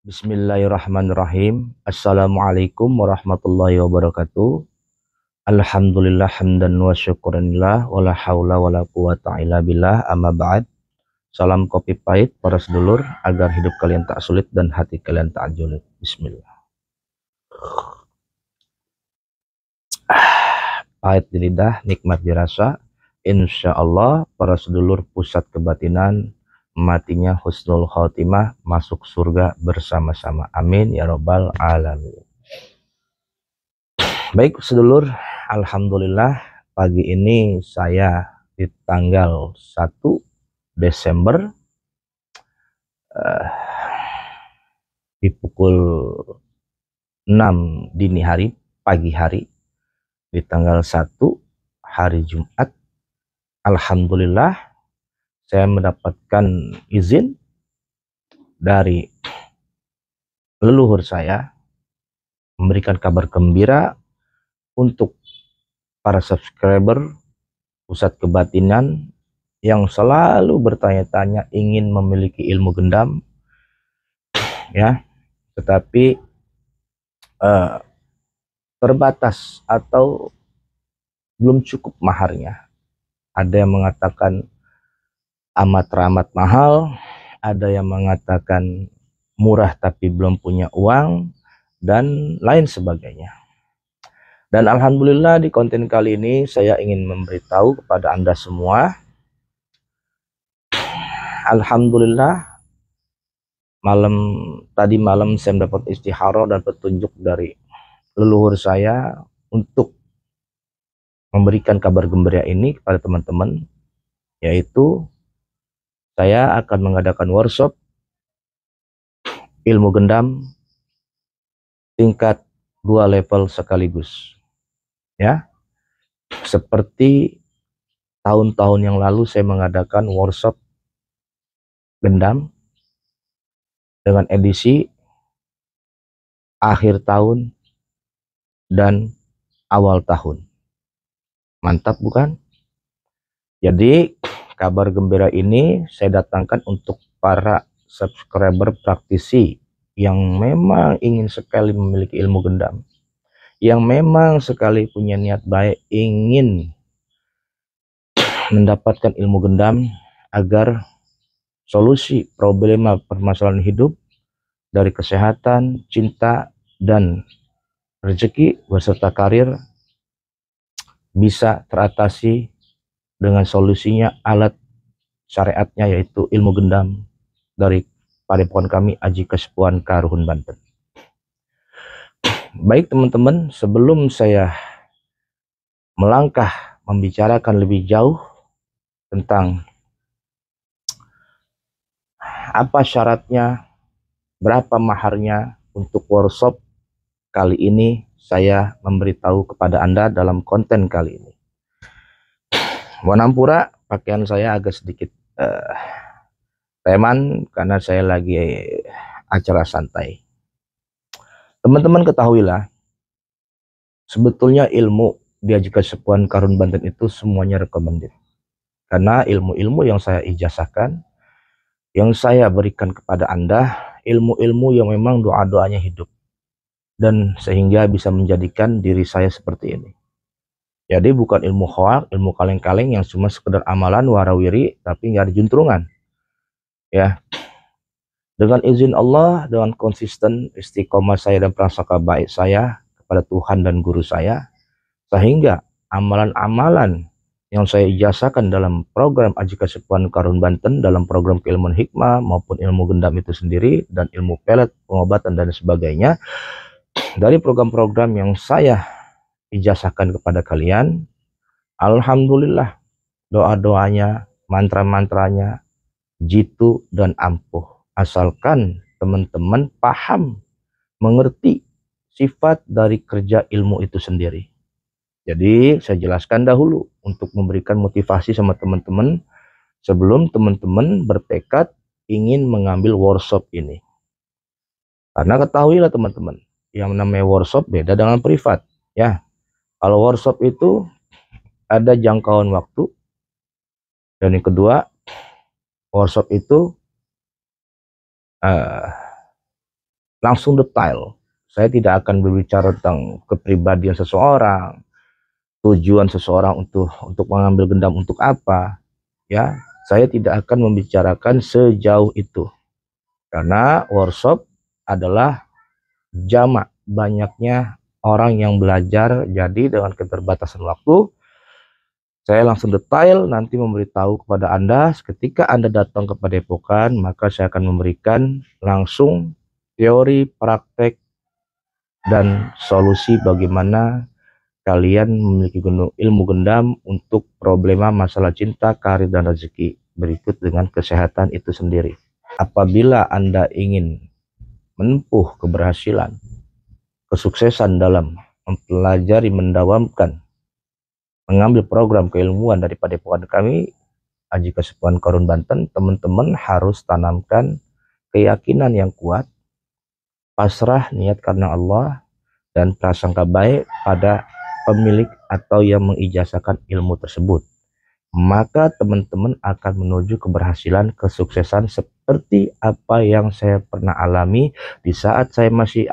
Bismillahirrahmanirrahim. Assalamualaikum warahmatullahi wabarakatuh. Alhamdulillah hamdan wa syukurillah wala haula wala quwata illa billah, amma ba'd. Salam kopi pahit para sedulur, agar hidup kalian tak sulit dan hati kalian tak julid. Bismillah. Pahit di lidah, nikmat dirasa. Insya Allah para sedulur pusat kebatinan matinya husnul khotimah, masuk surga bersama-sama. Amin ya robbal alamin. Baik sedulur, alhamdulillah pagi ini saya di tanggal 1 Desember di pukul 6 dini hari, pagi hari, di tanggal 1 hari Jumat. Alhamdulillah saya mendapatkan izin dari leluhur saya memberikan kabar gembira untuk para subscriber pusat kebatinan yang selalu bertanya-tanya ingin memiliki ilmu gendam, ya, tetapi terbatas atau belum cukup maharnya. Ada yang mengatakan amat mahal, ada yang mengatakan murah tapi belum punya uang, dan lain sebagainya. Dan alhamdulillah di konten kali ini saya ingin memberitahu kepada Anda semua, alhamdulillah tadi malam saya mendapat istikharah dan petunjuk dari leluhur saya untuk memberikan kabar gembira ini kepada teman-teman, yaitu saya akan mengadakan workshop ilmu gendam tingkat 2 level sekaligus, ya. Seperti tahun-tahun yang lalu saya mengadakan workshop gendam dengan edisi akhir tahun dan awal tahun. Mantap bukan? Jadi kabar gembira ini saya datangkan untuk para subscriber praktisi yang memang ingin sekali memiliki ilmu gendam, yang memang sekali punya niat baik ingin mendapatkan ilmu gendam agar solusi problema permasalahan hidup dari kesehatan, cinta, dan rezeki beserta karir bisa teratasi dengan solusinya alat syariatnya, yaitu ilmu gendam dari padepokan kami Aji Kesepuhan Karuhun Banten. Baik teman-teman, sebelum saya melangkah membicarakan lebih jauh tentang apa syaratnya, berapa maharnya untuk workshop kali ini, saya memberitahu kepada Anda dalam konten kali ini. Mohon ampura, pakaian saya agak sedikit preman karena saya lagi acara santai. Teman-teman ketahuilah, sebetulnya ilmu di Aji Kesepuhan Karuhun Banten itu semuanya recommended. Karena ilmu-ilmu yang saya ijazahkan, yang saya berikan kepada Anda, ilmu-ilmu yang memang doa-doanya hidup, dan sehingga bisa menjadikan diri saya seperti ini. Jadi bukan ilmu hoak, ilmu kaleng-kaleng yang cuma sekedar amalan warawiri tapi nggak ada juntrungan, ya. Dengan izin Allah, dengan konsisten istiqomah saya dan prasangka baik saya kepada Tuhan dan guru saya, sehingga amalan-amalan yang saya ijazahkan dalam program Aji Kesepuhan Karuhun Banten, dalam program keilmuan hikmah maupun ilmu gendam itu sendiri dan ilmu pelet, pengobatan dan sebagainya, dari program-program yang saya ijazahkan kepada kalian, alhamdulillah doa-doanya, mantra-mantranya jitu dan ampuh, asalkan teman-teman paham, mengerti sifat dari kerja ilmu itu sendiri. Jadi saya jelaskan dahulu untuk memberikan motivasi sama teman-teman sebelum teman-teman bertekad ingin mengambil workshop ini. Karena ketahuilah teman-teman, yang namanya workshop beda dengan privat, ya. Kalau workshop itu ada jangkauan waktu, dan yang kedua, workshop itu langsung detail. Saya tidak akan berbicara tentang kepribadian seseorang, tujuan seseorang untuk mengambil gendam untuk apa, ya. Saya tidak akan membicarakan sejauh itu, karena workshop adalah jamak banyaknya orang yang belajar. Jadi dengan keterbatasan waktu, saya langsung detail nanti memberitahu kepada Anda. Ketika Anda datang ke Padepokan, maka saya akan memberikan langsung teori, praktek, dan solusi bagaimana kalian memiliki ilmu gendam untuk problema masalah cinta, karir, dan rezeki. Berikut dengan kesehatan itu sendiri. Apabila Anda ingin menempuh keberhasilan, kesuksesan dalam mempelajari, mendawamkan, mengambil program keilmuan dari Padepokan kami, Aji Kesepuhan Karun Banten, teman-teman harus tanamkan keyakinan yang kuat, pasrah niat karena Allah, dan prasangka baik pada pemilik atau yang mengijazahkan ilmu tersebut. Maka teman-teman akan menuju keberhasilan, kesuksesan seperti apa yang saya pernah alami di saat saya masih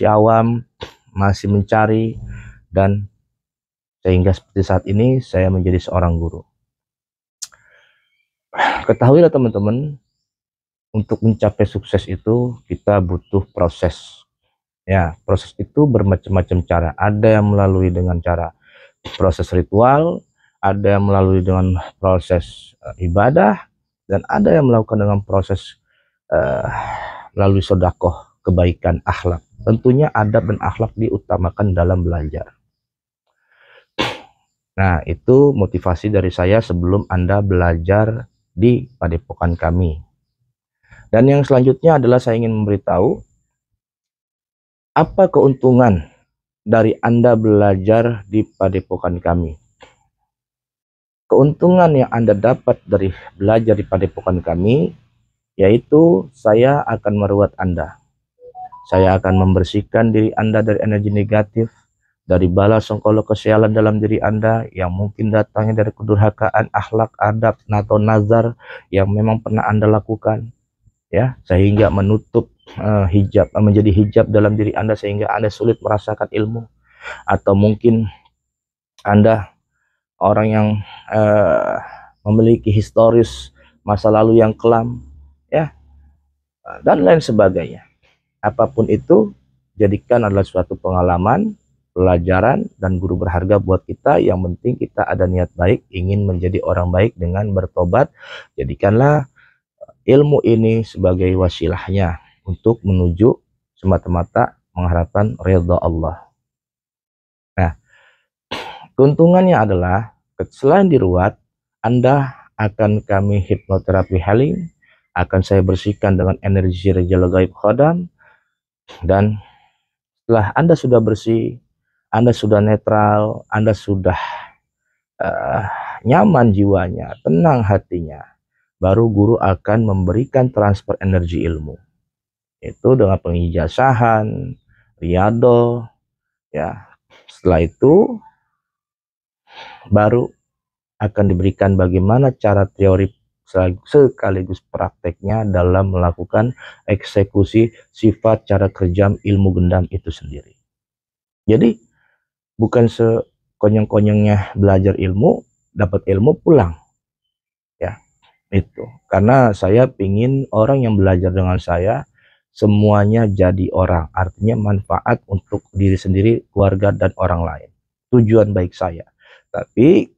awam, masih mencari, dan sehingga seperti saat ini saya menjadi seorang guru. Ketahuilah teman-teman, untuk mencapai sukses itu kita butuh proses. Ya, proses itu bermacam-macam cara. Ada yang melalui dengan cara proses ritual, ada yang melalui dengan proses ibadah, dan ada yang melakukan dengan proses melalui sodakoh, kebaikan, akhlak. Tentunya adab dan akhlak diutamakan dalam belajar. Nah, itu motivasi dari saya sebelum Anda belajar di Padepokan kami. Dan yang selanjutnya adalah saya ingin memberitahu apa keuntungan dari Anda belajar di Padepokan kami. Keuntungan yang Anda dapat dari belajar di Padepokan kami, yaitu saya akan merawat Anda. Saya akan membersihkan diri Anda dari energi negatif, dari bala sengkolo kesialan dalam diri Anda yang mungkin datangnya dari kedurhakaan, akhlak, adab, atau nazar yang memang pernah Anda lakukan, ya, sehingga menutup hijab, menjadi hijab dalam diri Anda sehingga Anda sulit merasakan ilmu. Atau mungkin Anda orang yang memiliki historis masa lalu yang kelam, ya, dan lain sebagainya. Apapun itu, jadikan adalah suatu pengalaman, pelajaran, dan guru berharga buat kita. Yang penting kita ada niat baik, ingin menjadi orang baik dengan bertobat. Jadikanlah ilmu ini sebagai wasilahnya untuk menuju semata-mata mengharapkan ridha Allah. Nah, keuntungannya adalah selain diruat, Anda akan kami hipnoterapi healing, akan saya bersihkan dengan energi Rejal Gaib Khodam, dan setelah Anda sudah bersih, Anda sudah netral, Anda sudah nyaman jiwanya, tenang hatinya, baru guru akan memberikan transfer energi ilmu. Itu dengan pengijazahan, riyadhah, ya. Setelah itu baru akan diberikan bagaimana cara teori sekaligus prakteknya dalam melakukan eksekusi sifat cara kerja ilmu gendam itu sendiri. Jadi bukan sekonyong-konyongnya belajar ilmu, dapat ilmu pulang, ya. Itu karena saya pingin orang yang belajar dengan saya semuanya jadi orang, artinya manfaat untuk diri sendiri, keluarga, dan orang lain. Tujuan baik saya. Tapi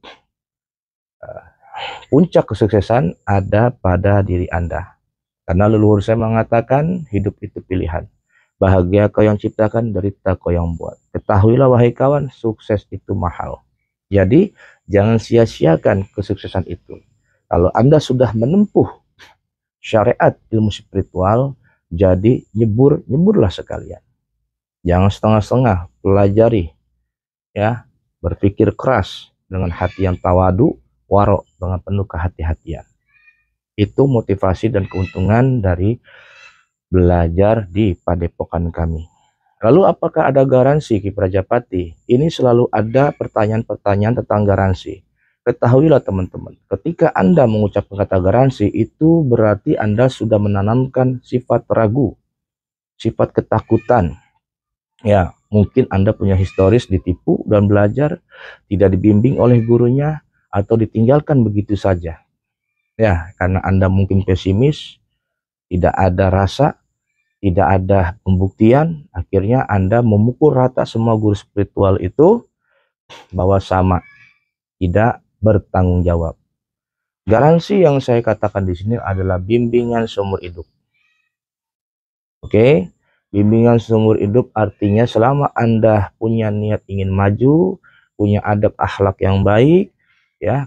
puncak kesuksesan ada pada diri Anda. Karena leluhur saya mengatakan hidup itu pilihan. Bahagia kau yang ciptakan, derita kau yang buat. Ketahuilah wahai kawan, sukses itu mahal. Jadi jangan sia-siakan kesuksesan itu. Kalau Anda sudah menempuh syariat ilmu spiritual, jadi nyeburlah sekalian. Jangan setengah-setengah, pelajari, ya, berpikir keras dengan hati yang tawadu, warok dengan penuh kehati-hatian. Itu motivasi dan keuntungan dari belajar di Padepokan kami. Lalu apakah ada garansi Ki Prajapati? Ini selalu ada pertanyaan-pertanyaan tentang garansi. Ketahuilah teman-teman, ketika Anda mengucapkan kata garansi, itu berarti Anda sudah menanamkan sifat ragu, sifat ketakutan. Ya, mungkin Anda punya historis ditipu dan belajar, tidak dibimbing oleh gurunya, atau ditinggalkan begitu saja. Ya, karena Anda mungkin pesimis, tidak ada rasa, tidak ada pembuktian, akhirnya Anda memukul rata semua guru spiritual itu bahwa sama, tidak bertanggung jawab. Garansi yang saya katakan di sini adalah bimbingan seumur hidup. Oke, bimbingan seumur hidup artinya selama Anda punya niat ingin maju, punya adab akhlak yang baik, ya,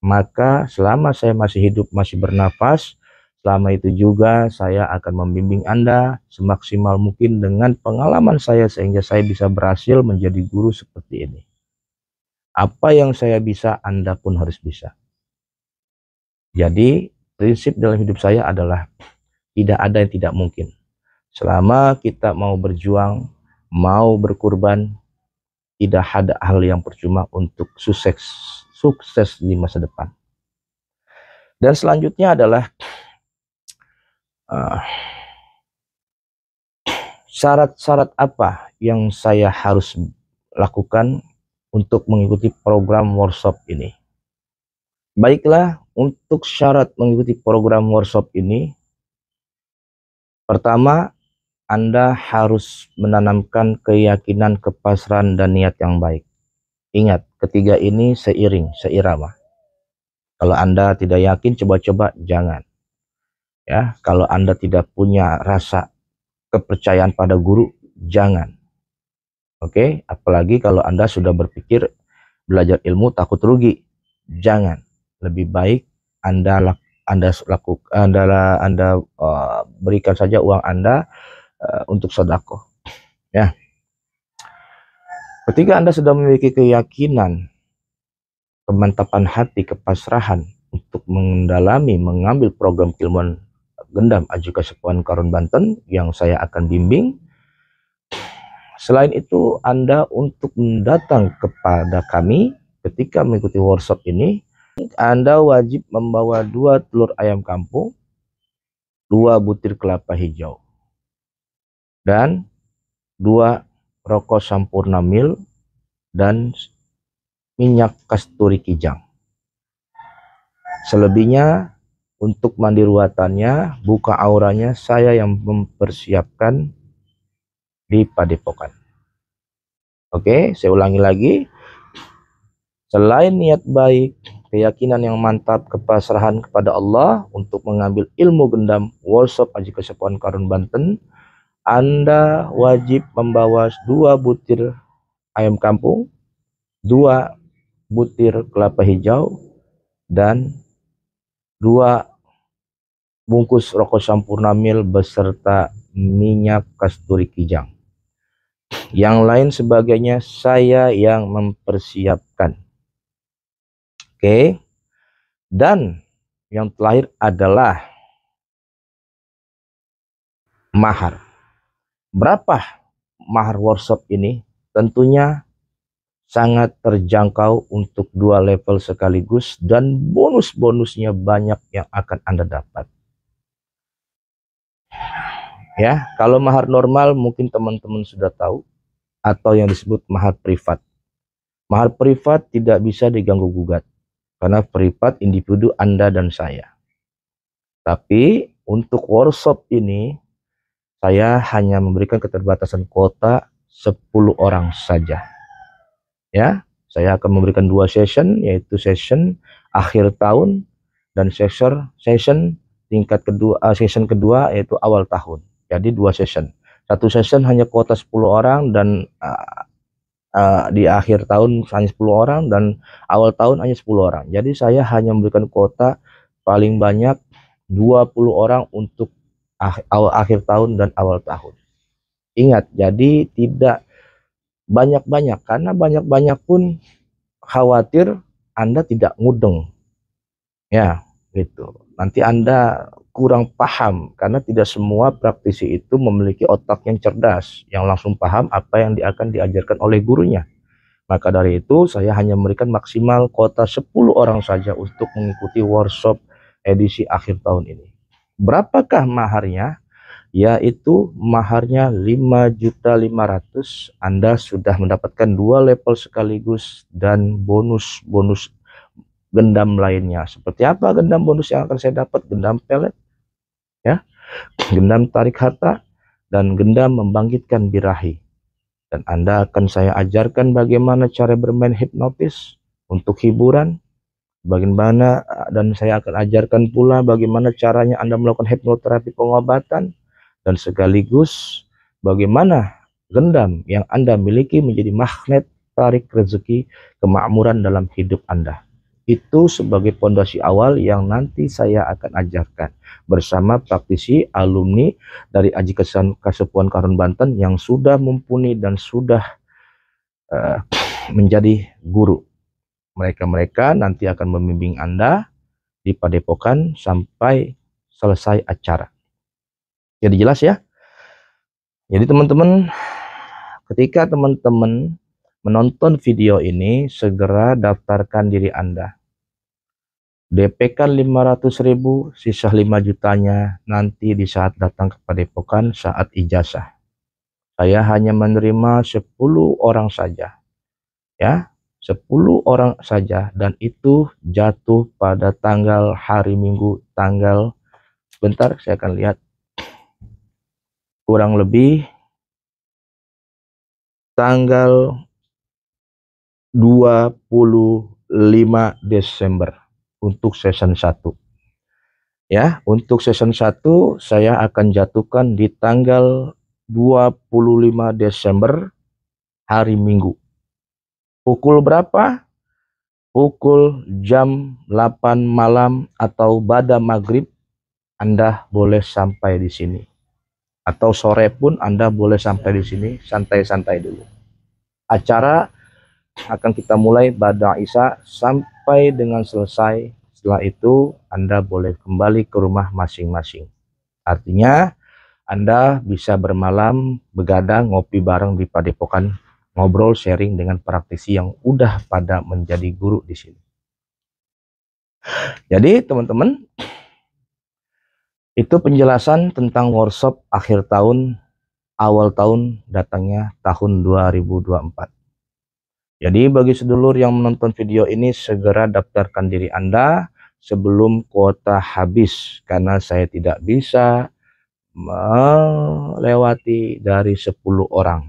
maka selama saya masih hidup, masih bernafas, selama itu juga saya akan membimbing Anda semaksimal mungkin dengan pengalaman saya sehingga saya bisa berhasil menjadi guru seperti ini. Apa yang saya bisa, Anda pun harus bisa. Jadi, prinsip dalam hidup saya adalah tidak ada yang tidak mungkin. Selama kita mau berjuang, mau berkorban, tidak ada hal yang percuma untuk sukses di masa depan. Dan selanjutnya adalah syarat-syarat apa yang saya harus lakukan untuk mengikuti program workshop ini. Baiklah, untuk syarat mengikuti program workshop ini, pertama, Anda harus menanamkan keyakinan, kepasrahan, dan niat yang baik. Ingat, ketiga ini seiring, seirama. Kalau Anda tidak yakin, coba-coba jangan. Ya, kalau Anda tidak punya rasa kepercayaan pada guru, jangan. Oke, apalagi kalau Anda sudah berpikir belajar ilmu takut rugi, jangan. Lebih baik Anda berikan saja uang Anda untuk sedekah. Ya. Ketika Anda sudah memiliki keyakinan, kemantapan hati, kepasrahan untuk mengambil program keilmuan Gendam Ajuka Sepuhan Karun Banten yang saya akan bimbing. Selain itu, Anda untuk datang kepada kami ketika mengikuti workshop ini, Anda wajib membawa 2 telur ayam kampung, 2 butir kelapa hijau, dan 2 rokok sampurna mil dan minyak kasturi kijang. Selebihnya untuk mandi ruatannya, buka auranya, saya yang mempersiapkan di Padepokan. Oke, saya ulangi lagi. Selain niat baik, keyakinan yang mantap, kepasrahan kepada Allah untuk mengambil ilmu gendam workshop Ajuka Sepuhan Karun Banten, Anda wajib membawa 2 butir ayam kampung, 2 butir kelapa hijau, dan 2 bungkus rokok sampurna mil beserta minyak kasturi kijang. Yang lain sebagainya saya yang mempersiapkan. Oke. Dan yang terakhir adalah mahar. Berapa mahar workshop ini? Tentunya sangat terjangkau untuk 2 level sekaligus dan bonus-bonusnya banyak yang akan Anda dapat. Ya, kalau mahar normal mungkin teman-teman sudah tahu, atau yang disebut mahar privat. Mahar privat tidak bisa diganggu gugat karena privat individu Anda dan saya. Tapi untuk workshop ini saya hanya memberikan keterbatasan kuota 10 orang saja. Ya, saya akan memberikan 2 session, yaitu session akhir tahun dan session tingkat kedua, session kedua yaitu awal tahun. Jadi 2 session. Satu session hanya kuota 10 orang dan di akhir tahun hanya 10 orang dan awal tahun hanya 10 orang. Jadi saya hanya memberikan kuota paling banyak 20 orang untuk akhir tahun dan awal tahun. Ingat, jadi tidak banyak-banyak, karena banyak-banyak pun khawatir Anda tidak mudeng. Ya, gitu. Nanti Anda kurang paham karena tidak semua praktisi itu memiliki otak yang cerdas yang langsung paham apa yang akan diajarkan oleh gurunya. Maka dari itu saya hanya memberikan maksimal kuota 10 orang saja untuk mengikuti workshop edisi akhir tahun ini. Berapakah maharnya? yaitu maharnya 5.500.000. Anda sudah mendapatkan 2 level sekaligus dan bonus-bonus gendam lainnya. Seperti apa gendam bonus yang akan saya dapat? Gendam pelet, ya, gendam tarik harta, dan gendam membangkitkan birahi. Dan Anda akan saya ajarkan bagaimana cara bermain hipnotis untuk hiburan, bagaimana, dan saya akan ajarkan pula bagaimana caranya Anda melakukan hipnoterapi pengobatan, dan sekaligus bagaimana gendam yang Anda miliki menjadi magnet tarik rezeki kemakmuran dalam hidup Anda. Itu sebagai pondasi awal yang nanti saya akan ajarkan bersama praktisi alumni dari Aji Kasepuhan Karun Banten yang sudah mumpuni dan sudah menjadi guru. Mereka nanti akan membimbing Anda di Padepokan sampai selesai acara. Jadi jelas ya. Jadi teman-teman, ketika teman-teman menonton video ini, segera daftarkan diri Anda. DP-kan 500.000, sisa 5 jutanya nanti di saat datang ke Padepokan saat ijazah. Saya hanya menerima 10 orang saja. Ya, 10 orang saja, dan itu jatuh pada tanggal hari Minggu, tanggal, sebentar saya akan lihat, kurang lebih tanggal 25 Desember untuk season 1. Ya, untuk season 1 saya akan jatuhkan di tanggal 25 Desember hari Minggu. Pukul berapa? Pukul jam 8 malam atau pada maghrib Anda boleh sampai di sini. Atau sore pun Anda boleh sampai di sini, santai-santai dulu. Acara akan kita mulai pada Isya sampai dengan selesai. Setelah itu Anda boleh kembali ke rumah masing-masing. Artinya Anda bisa bermalam, begadang, ngopi bareng di Padepokan, ngobrol, sharing dengan praktisi yang udah pada menjadi guru di sini. Jadi teman-teman, itu penjelasan tentang workshop akhir tahun, awal tahun datangnya tahun 2024. Jadi bagi sedulur yang menonton video ini, segera daftarkan diri Anda sebelum kuota habis, karena saya tidak bisa melewati dari 10 orang.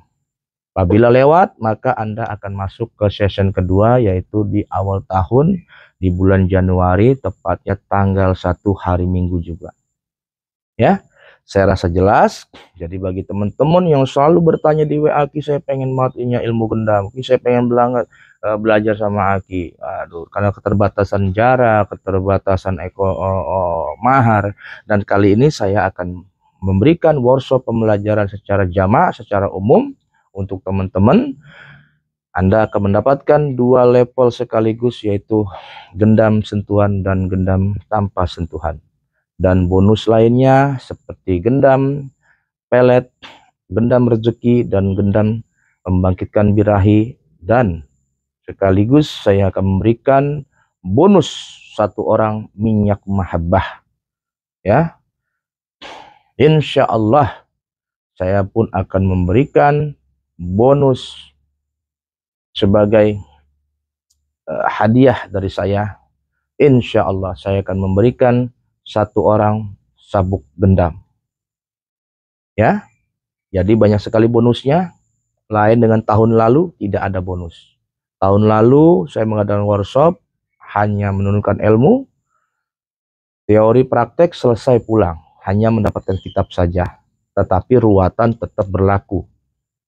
Apabila lewat, maka Anda akan masuk ke session kedua, yaitu di awal tahun, di bulan Januari, tepatnya tanggal 1 hari Minggu juga. Ya, saya rasa jelas. Jadi bagi teman-teman yang selalu bertanya di WA, Ki, saya pengen matinya ilmu gendam, Ki, saya pengen belajar sama Aki. Aduh, karena keterbatasan jarak, keterbatasan mahar, dan kali ini saya akan memberikan workshop pembelajaran secara jamaah, secara umum untuk teman-teman. Anda akan mendapatkan 2 level sekaligus, yaitu gendam sentuhan dan gendam tanpa sentuhan. Dan bonus lainnya seperti gendam pelet, gendam rezeki, dan gendam membangkitkan birahi. Dan sekaligus saya akan memberikan bonus 1 orang minyak mahabbah. Ya, insya Allah saya pun akan memberikan bonus sebagai hadiah dari saya. Insya Allah saya akan memberikan 1 orang sabuk gendam. Ya, jadi banyak sekali bonusnya. Lain dengan tahun lalu, tidak ada bonus. Tahun lalu saya mengadakan workshop hanya menurunkan ilmu, teori praktek selesai pulang, hanya mendapatkan kitab saja, tetapi ruatan tetap berlaku.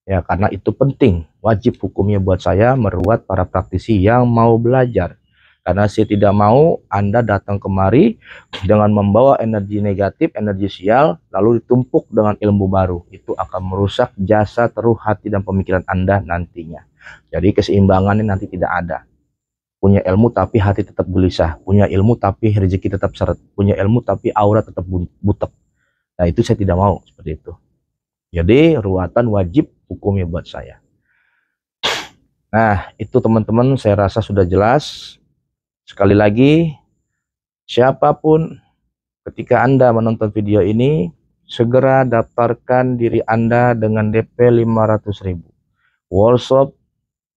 Ya, karena itu penting, wajib hukumnya buat saya meruat para praktisi yang mau belajar. Karena saya tidak mau Anda datang kemari dengan membawa energi negatif, energi sial, lalu ditumpuk dengan ilmu baru. Itu akan merusak jasa, teruh hati, dan pemikiran Anda nantinya. Jadi keseimbangannya nanti tidak ada. Punya ilmu tapi hati tetap gelisah. Punya ilmu tapi rezeki tetap seret. Punya ilmu tapi aura tetap butek. Nah, itu saya tidak mau seperti itu. Jadi ruatan wajib hukumnya buat saya. Nah, itu teman-teman saya rasa sudah jelas. Sekali lagi, siapapun ketika Anda menonton video ini, segera daftarkan diri Anda dengan DP 500.000. Workshop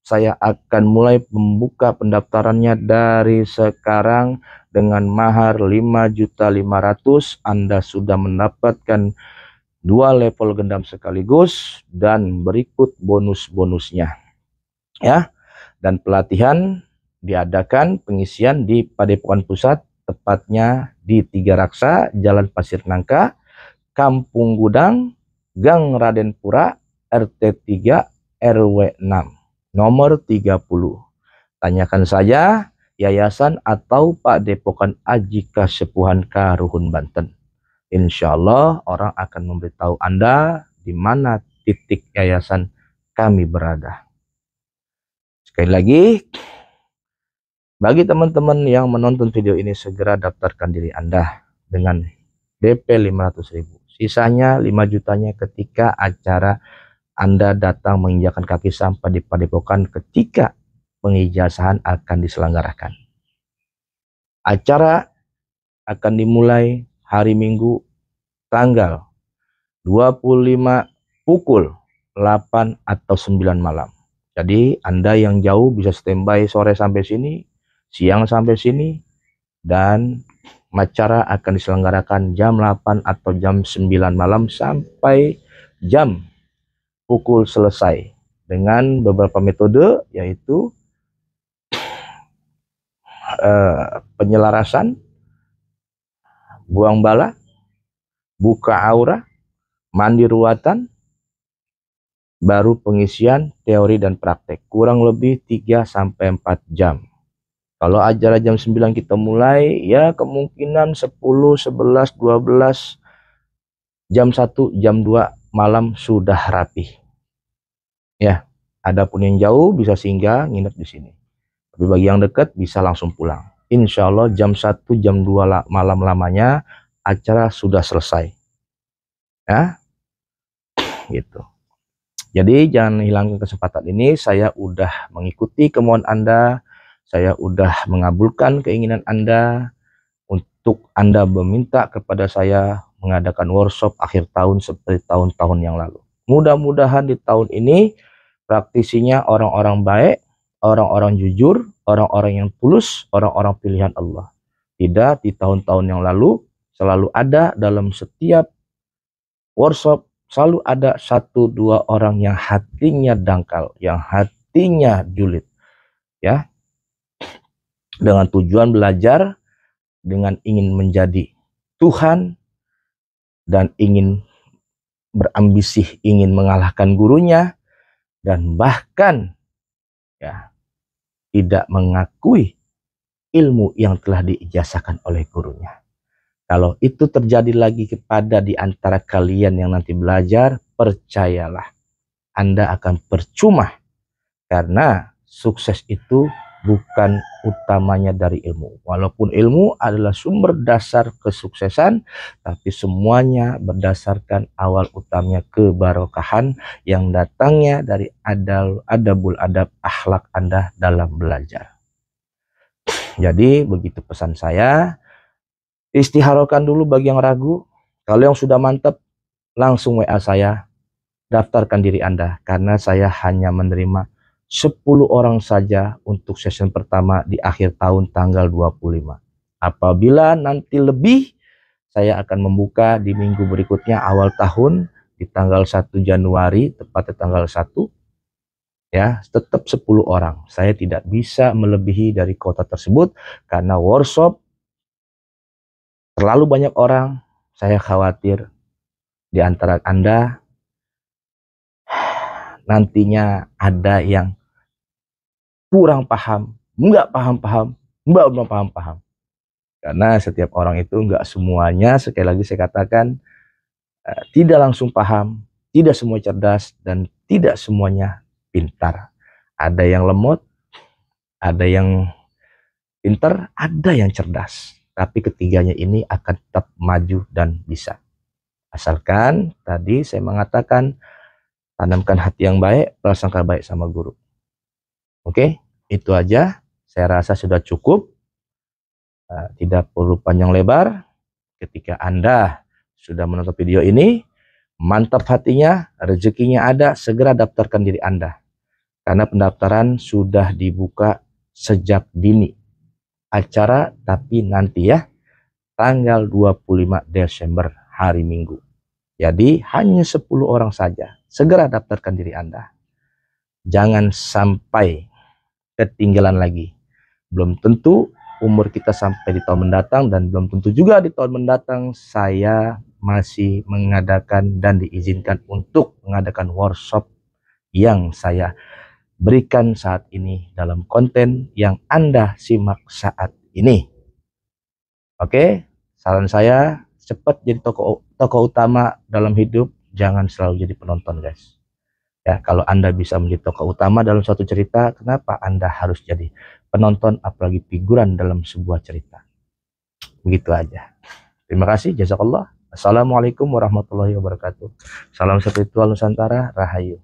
saya akan mulai membuka pendaftarannya dari sekarang dengan mahar 5.500.000. Anda sudah mendapatkan 2 level gendam sekaligus dan berikut bonus-bonusnya. Ya, dan pelatihan diadakan pengisian di Padepokan Pusat, tepatnya di Tiga Raksa, Jalan Pasir Nangka, Kampung Gudang, Gang Raden Pura, RT 3 RW 6, nomor 30. Tanyakan saja yayasan atau Pak Depokan Aji Kasepuhan Karuhun Banten. Insya Allah orang akan memberitahu Anda di mana titik yayasan kami berada. Sekali lagi, bagi teman-teman yang menonton video ini, segera daftarkan diri Anda dengan DP 500.000. Sisanya 5 jutanya ketika acara Anda datang menginjakan kaki sampai di Padepokan ketika pengijazahan akan diselenggarakan. Acara akan dimulai hari Minggu tanggal 25 pukul 8 atau 9 malam. Jadi Anda yang jauh bisa standby sore sampai sini, siang sampai sini, dan acara akan diselenggarakan jam 8 atau jam 9 malam sampai jam pukul selesai dengan beberapa metode, yaitu penyelarasan, buang bala, buka aura, mandi ruatan, baru pengisian teori dan praktek, kurang lebih 3-4 jam. Kalau acara jam 9 kita mulai, ya kemungkinan 10, 11, 12, jam 1, jam 2 malam sudah rapi. Ya, adapun yang jauh bisa singgah nginep di sini. Tapi bagi yang dekat bisa langsung pulang. Insya Allah jam 1, jam 2 malam lamanya acara sudah selesai. Ya, gitu. Jadi jangan hilangkan kesempatan ini. Saya udah mengikuti kemauan Anda, saya udah mengabulkan keinginan Anda untuk Anda meminta kepada saya mengadakan workshop akhir tahun seperti tahun-tahun yang lalu. Mudah-mudahan di tahun ini praktisinya orang-orang baik, orang-orang jujur, orang-orang yang tulus, orang-orang pilihan Allah. Tidak di tahun-tahun yang lalu selalu ada dalam setiap workshop, selalu ada 1-2 orang yang hatinya dangkal, yang hatinya julid, ya, dengan tujuan belajar, dengan ingin menjadi Tuhan, dan ingin berambisi, ingin mengalahkan gurunya, dan bahkan ya tidak mengakui ilmu yang telah diijazahkan oleh gurunya. Kalau itu terjadi lagi kepada di antara kalian yang nanti belajar, percayalah, Anda akan percuma, karena sukses itu bukan utamanya dari ilmu. Walaupun ilmu adalah sumber dasar kesuksesan, tapi semuanya berdasarkan awal utamanya kebarokahan yang datangnya dari adabul adab, akhlak Anda dalam belajar. Jadi begitu pesan saya. Istiharokan dulu bagi yang ragu. Kalau yang sudah mantap, langsung WA saya, daftarkan diri Anda, karena saya hanya menerima 10 orang saja untuk session pertama di akhir tahun tanggal 25. Apabila nanti lebih, saya akan membuka di minggu berikutnya awal tahun di tanggal 1 Januari, tepatnya tanggal 1. Ya, tetap 10 orang. Saya tidak bisa melebihi dari kota tersebut karena workshop terlalu banyak orang. Saya khawatir di antara Anda nantinya ada yang kurang paham, nggak paham-paham, mbak paham-paham. Karena setiap orang itu nggak semuanya, sekali lagi saya katakan, tidak langsung paham, tidak semua cerdas, dan tidak semuanya pintar. Ada yang lemot, ada yang pintar, ada yang cerdas. Tapi ketiganya ini akan tetap maju dan bisa. Asalkan tadi saya mengatakan, tanamkan hati yang baik, prasangka baik sama guru. Oke, itu aja. Saya rasa sudah cukup. Tidak perlu panjang lebar. Ketika Anda sudah menonton video ini, mantap hatinya, rezekinya ada, segera daftarkan diri Anda. Karena pendaftaran sudah dibuka sejak dini. Acara tapi nanti ya, tanggal 25 Desember, hari Minggu. Jadi hanya 10 orang saja. Segera daftarkan diri Anda. Jangan sampai ketinggalan lagi. Belum tentu umur kita sampai di tahun mendatang, dan belum tentu juga di tahun mendatang saya masih mengadakan dan diizinkan untuk mengadakan workshop yang saya berikan saat ini dalam konten yang Anda simak saat ini. Oke, saran saya cepat jadi tokoh utama dalam hidup, jangan selalu jadi penonton, guys. Ya, kalau Anda bisa menjadi tokoh utama dalam suatu cerita, kenapa Anda harus jadi penonton, apalagi figuran dalam sebuah cerita? Begitu aja. Terima kasih, jazakallah. Assalamualaikum warahmatullahi wabarakatuh. Salam spiritual Nusantara, Rahayu.